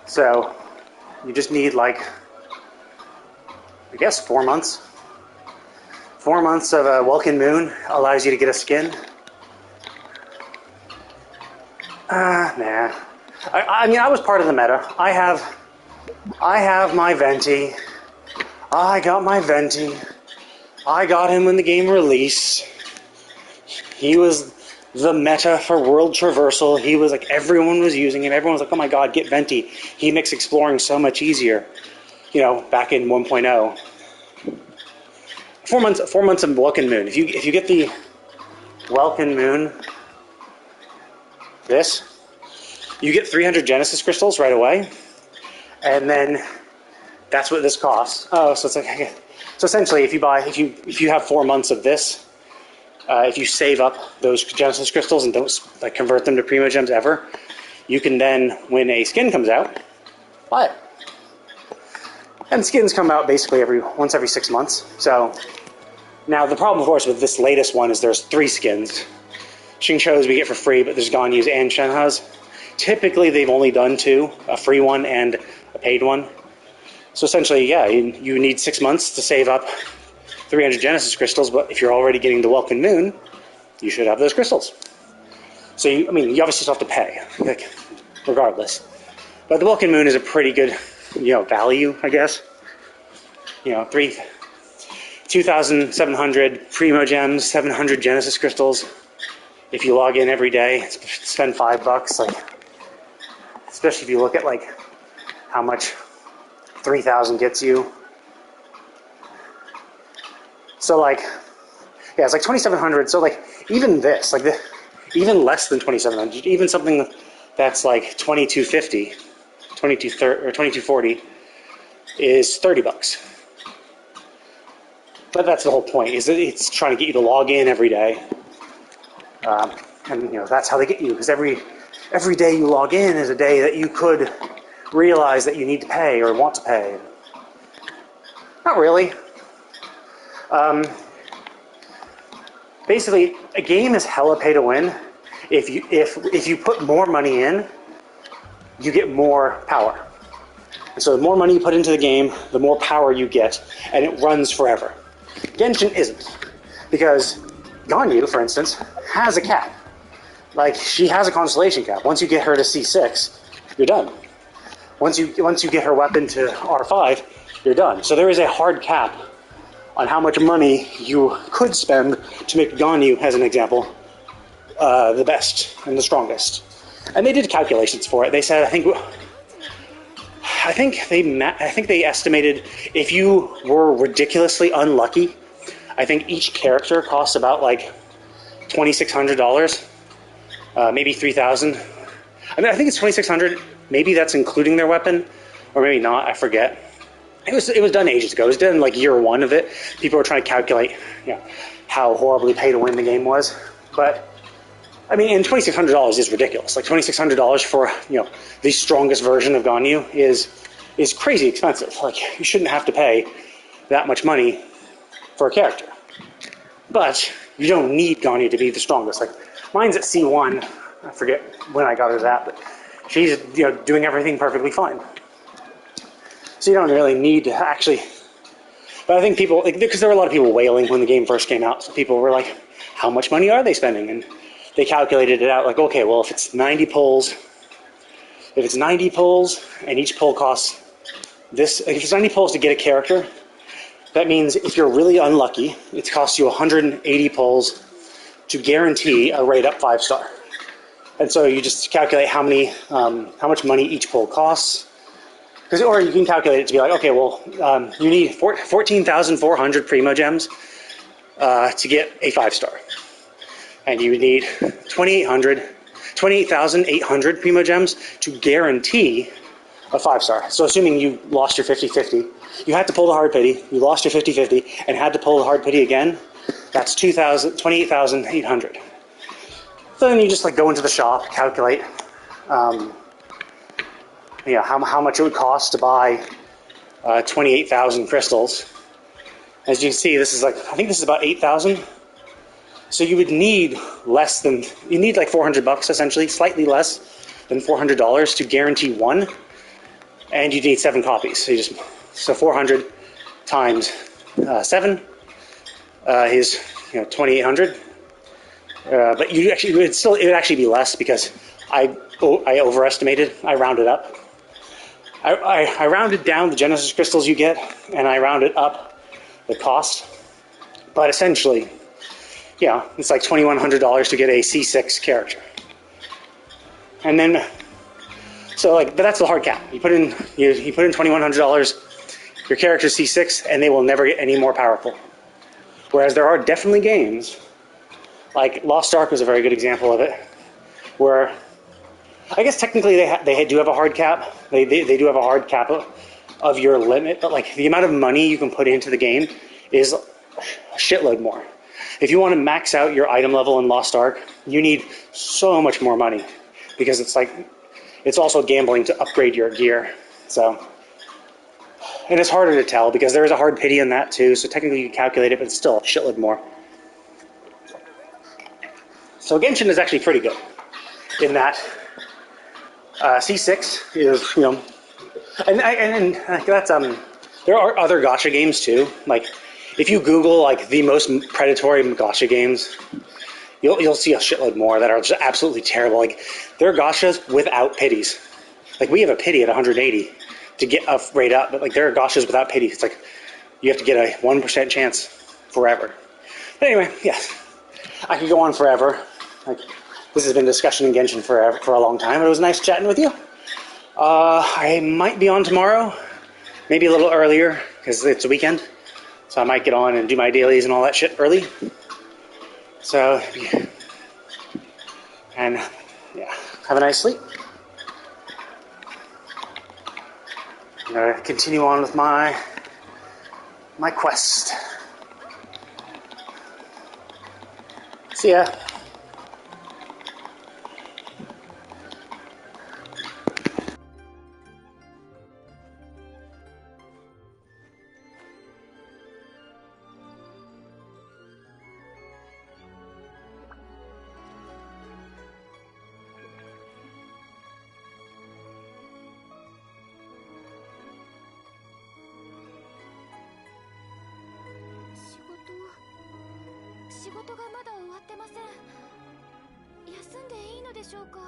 [SPEAKER 6] So you just need like, I guess 4 months. 4 months of a Welkin Moon allows you to get a skin. Nah. I mean, I was part of the meta. I have my Venti. I got my Venti. I got him when the game released. He was the meta for world traversal. He was like, everyone was using him. Everyone was like, oh my god, get Venti. He makes exploring so much easier. You know, back in 1.0. 4 months of Welkin Moon. If you get the Welkin Moon, you get 300 Genesis crystals right away, and then that's what this costs. Oh, so it's like, so essentially, if you have 4 months of this, if you save up those Genesis crystals and don't like convert them to Primo Gems ever, you can then, when a skin comes out, buy it. And skins come out basically once every 6 months. So now the problem, of course, with this latest one is there's 3 skins. Xingqiu's we get for free, but there's Ganyu's and Shenhe's. Typically, they've only done 2, a free one and a paid one. So essentially, yeah, you need 6 months to save up 300 Genesis crystals, but if you're already getting the Welkin Moon, you should have those crystals. So, you obviously still have to pay, like, regardless. But the Welkin Moon is a pretty good, value, I guess. 2,700 Primo Gems, 700 Genesis crystals. If you log in every day, spend $5, like, especially if you look at like how much 3,000 gets you. So like, yeah, it's like 2,700. So like, even this, like even less than 2,700, even something that's like 2,250, 2,230 or 2,240 is $30. But that's the whole point, is that it's trying to get you to log in every day. And that's how they get you, because every day you log in is a day that you could realize that you need to pay or want to pay. Not really. Basically, a game is hella pay to win. If you put more money in, you get more power. And so the more money you put into the game, the more power you get, and it runs forever. Genshin isn't, because Ganyu, for instance, has a cap. Like, she has a constellation cap. Once you get her to C6, you're done. Once you get her weapon to R5, you're done. So there is a hard cap on how much money you could spend to make Ganyu, as an example, the best and the strongest. And they did calculations for it. They said, I think they estimated if you were ridiculously unlucky, I think each character costs about like $2,600, maybe $3,000. I think it's $2,600. Maybe that's including their weapon, or maybe not. I forget. It was done ages ago. It was done like year 1 of it. People were trying to calculate, how horribly pay to win the game was. But and $2,600 is ridiculous. Like $2,600 for the strongest version of Ganyu is crazy expensive. Like, you shouldn't have to pay that much money for a character. But you don't need Ganyu to be the strongest. Like, mine's at C1. I forget when I got her that, but she's doing everything perfectly fine. So you don't really need to actually. But I think people, because there were a lot of people wailing when the game first came out, so people were like, how much money are they spending? And they calculated it out, like, okay, well, if it's 90 pulls and each pull costs this, if it's 90 pulls to get a character, that means if you're really unlucky, it costs you 180 pulls to guarantee a rate up 5-star. And so you just calculate how much money each pull costs. Or you can calculate it to be like, okay, well, you need 14,400 Primo Gems to get a 5-star. And you would need 28,800 Primo Gems to guarantee a 5-star. So assuming you lost your 50-50, you had to pull the hard pity, you lost your 50-50, and had to pull the hard pity again, that's 28,800. So then you just like go into the shop, calculate how much it would cost to buy 28,000 crystals. As you can see, this is like, I think this is about 8,000. So you would need like $400 essentially, slightly less than $400 to guarantee one, and you need 7 copies. So 400 times 7 is 2,800. But it would actually be less because I overestimated. I rounded up. I rounded down the Genesis crystals you get, and I rounded up the cost. But essentially, it's like $2,100 to get a C6 character. And then, but that's the hard cap. You put in $2,100, your character's C6, and they will never get any more powerful. Whereas there are definitely games, like Lost Ark was a very good example of it, where I guess technically they do have a hard cap. They do have a hard cap of your limit, but like the amount of money you can put into the game is a shitload more. If you want to max out your item level in Lost Ark, you need so much more money because it's also gambling to upgrade your gear. So, and it's harder to tell because there is a hard pity in that too. So technically you can calculate it, but it's still a shitload more. So Genshin is actually pretty good in that C6 is, and that's there are other gacha games too. Like if you Google like the most predatory gacha games, you'll see a shitload more that are just absolutely terrible. Like there are gachas without pities. Like we have a pity at 180 to get a rate up, but like there are gachas without pity. It's like you have to get a 1% chance forever. But anyway, yes, I could go on forever. Like this has been discussion in Genshin for a long time, but it was nice chatting with you. I might be on tomorrow, maybe a little earlier because it's a weekend. So I might get on and do my dailies and all that shit early. So, and yeah, have a nice sleep. I'm gonna continue on with my quest. See ya.
[SPEAKER 1] 仕事がまだ終わってません。休んでいいのでしょうか。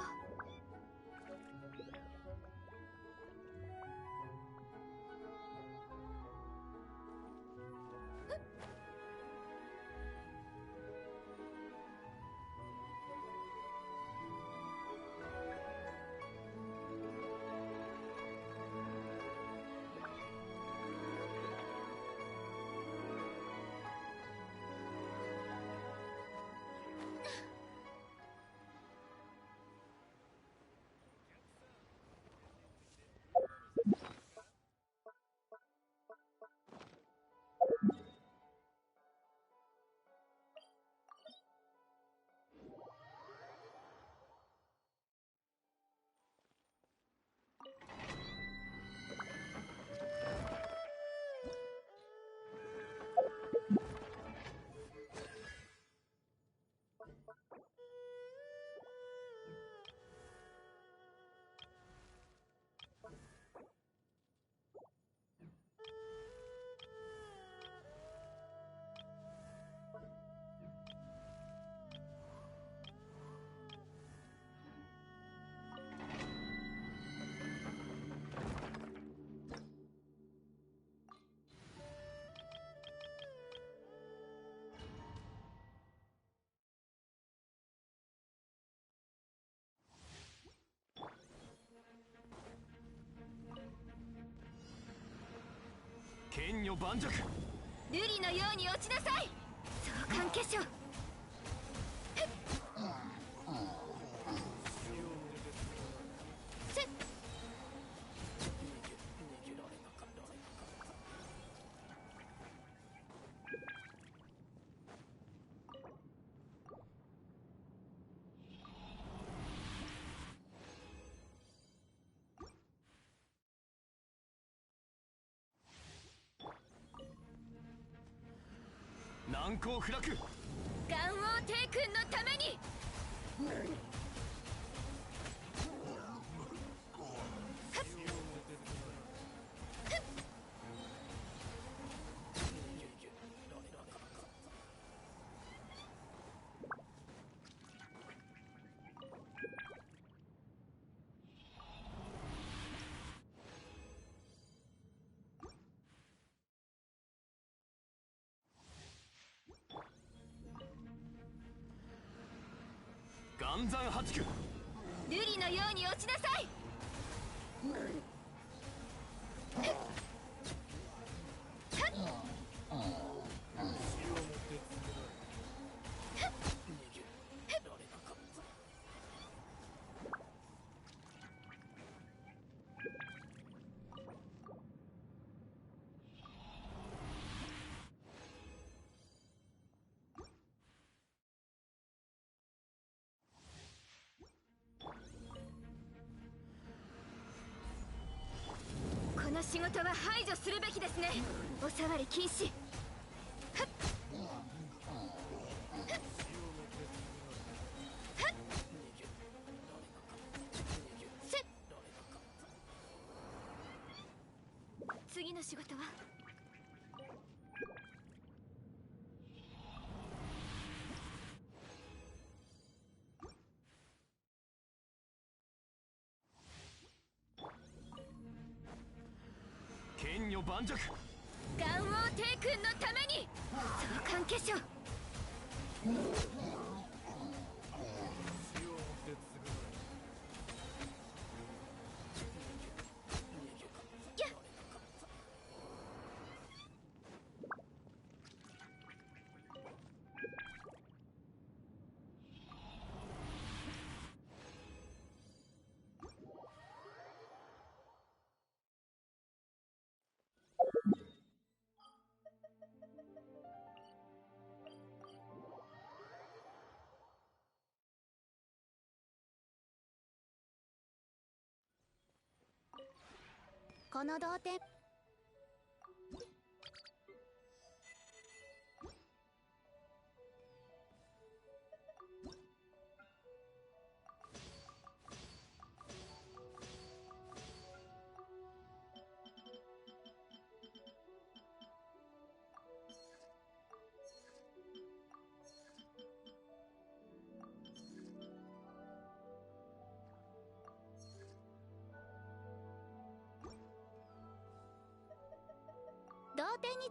[SPEAKER 4] 剣女盤石。
[SPEAKER 2] 瑠璃のように落ちなさい。相関化粧。
[SPEAKER 4] 難攻不落。
[SPEAKER 2] 元王帝君のために。
[SPEAKER 4] 岩山八九。
[SPEAKER 2] 瑠璃のように落ちなさい。この仕事は排除するべきですね。お触り禁止。次の仕事は。
[SPEAKER 4] 剣女盤石。
[SPEAKER 2] 元王帝君のために。相関化粧。
[SPEAKER 5] この童貞童貞に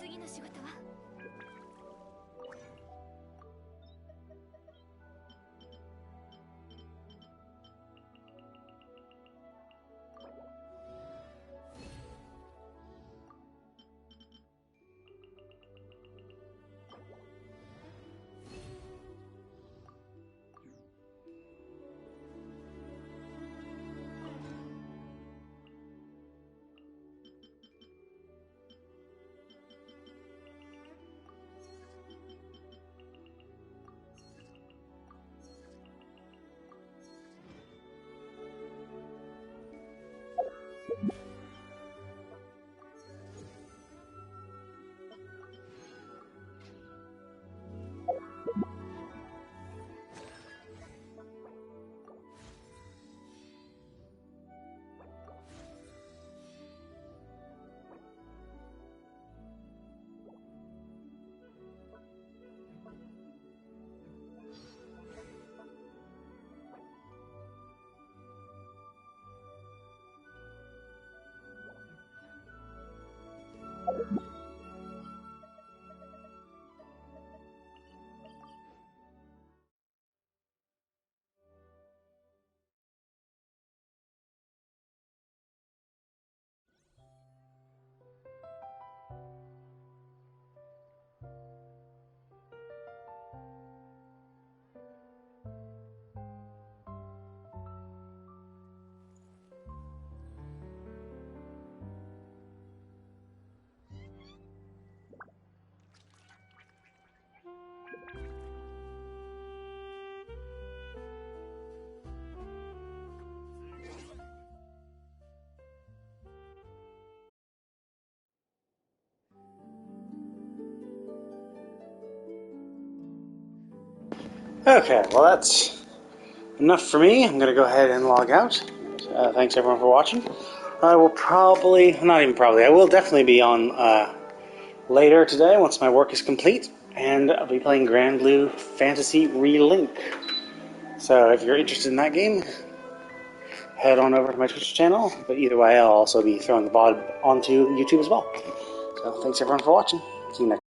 [SPEAKER 2] 次の仕事は。
[SPEAKER 6] Okay, well that's enough for me. I'm going to go ahead and log out. Thanks everyone for watching. I will probably, not even probably, I will definitely be on later today once my work is complete, and I'll be playing Grand Blue Fantasy Relink. So if you're interested in that game, head on over to my Twitch channel, but either way I'll also be throwing the VOD onto YouTube as well. So thanks everyone for watching. See you next time.